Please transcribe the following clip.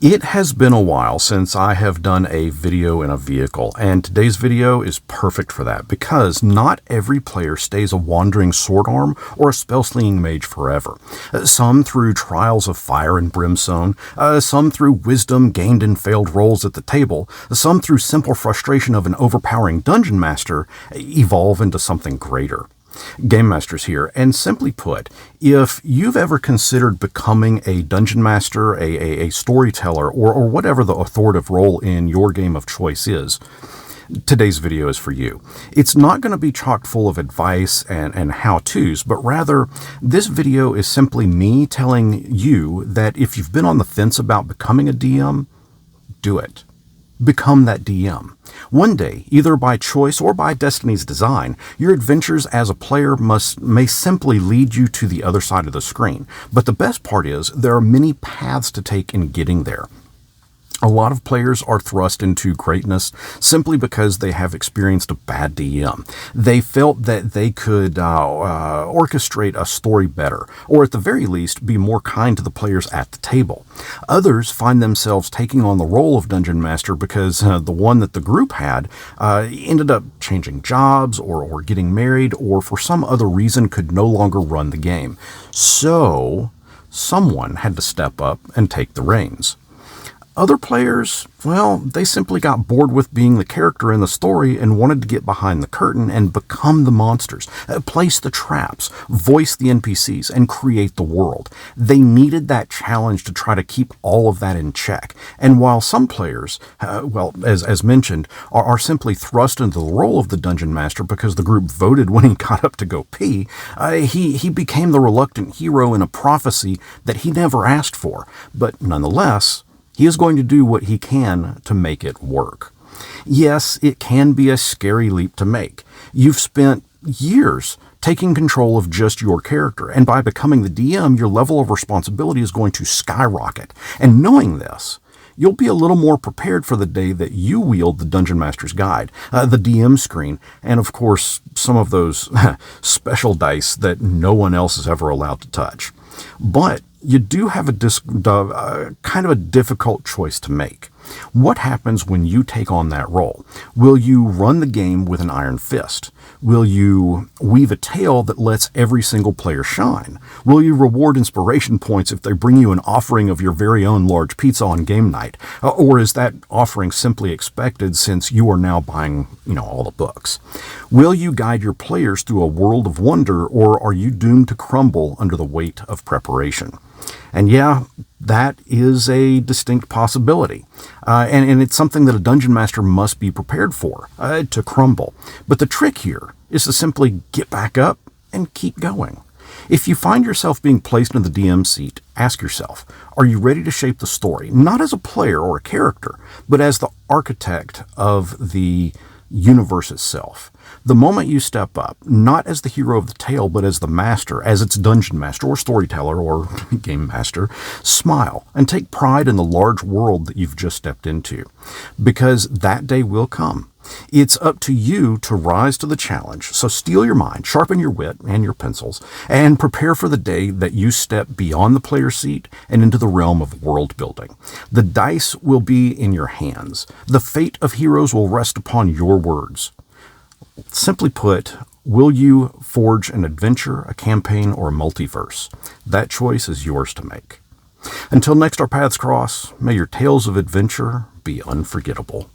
It has been a while since I have done a video in a vehicle, and today's video is perfect for that because not every player stays a wandering sword arm or a spell-slinging mage forever. Some through trials of fire and brimstone, some through wisdom gained in failed rolls at the table, some through simple frustration of an overpowering dungeon master, evolve into something greater. GameMasters here, and simply put, if you've ever considered becoming a dungeon master, a storyteller, or whatever the authoritative role in your game of choice is, today's video is for you. It's not going to be chock full of advice and how-tos, but rather, this video is simply me telling you that if you've been on the fence about becoming a DM, do it. Become that DM. One day, either by choice or by destiny's design, your adventures as a player may simply lead you to the other side of the screen. But the best part is, there are many paths to take in getting there. A lot of players are thrust into greatness simply because they have experienced a bad DM. They felt that they could orchestrate a story better, or at the very least, be more kind to the players at the table. Others find themselves taking on the role of Dungeon Master because the one that the group had ended up changing jobs, or getting married, or for some other reason could no longer run the game. So, someone had to step up and take the reins. Other players, well, they simply got bored with being the character in the story and wanted to get behind the curtain and become the monsters, place the traps, voice the NPCs, and create the world. They needed that challenge to try to keep all of that in check. And while some players, well, as mentioned, are simply thrust into the role of the Dungeon Master because the group voted when he got up to go pee, he became the reluctant hero in a prophecy that he never asked for. But nonetheless, he is going to do what he can to make it work. Yes, it can be a scary leap to make. You've spent years taking control of just your character, and by becoming the DM, your level of responsibility is going to skyrocket. And knowing this, you'll be a little more prepared for the day that you wield the Dungeon Master's Guide, the DM screen, and of course, some of those special dice that no one else is ever allowed to touch. But you do have kind of a difficult choice to make. What happens when you take on that role? Will you run the game with an iron fist? Will you weave a tale that lets every single player shine? Will you reward inspiration points if they bring you an offering of your very own large pizza on game night? Or is that offering simply expected since you are now buying, all the books? Will you guide your players through a world of wonder, or are you doomed to crumble under the weight of preparation? And yeah, that is a distinct possibility. And it's something that a Dungeon Master must be prepared for, to crumble. But the trick here is to simply get back up and keep going. If you find yourself being placed in the DM seat, ask yourself, are you ready to shape the story, not as a player or a character, but as the architect of the universe itself? The moment you step up, not as the hero of the tale, but as the master, as its dungeon master or storyteller or game master, smile and take pride in the large world that you've just stepped into, because that day will come. It's up to you to rise to the challenge, so steel your mind, sharpen your wit and your pencils, and prepare for the day that you step beyond the player seat and into the realm of world building. The dice will be in your hands. The fate of heroes will rest upon your words. Simply put, will you forge an adventure, a campaign, or a multiverse? That choice is yours to make. Until next our paths cross, may your tales of adventure be unforgettable.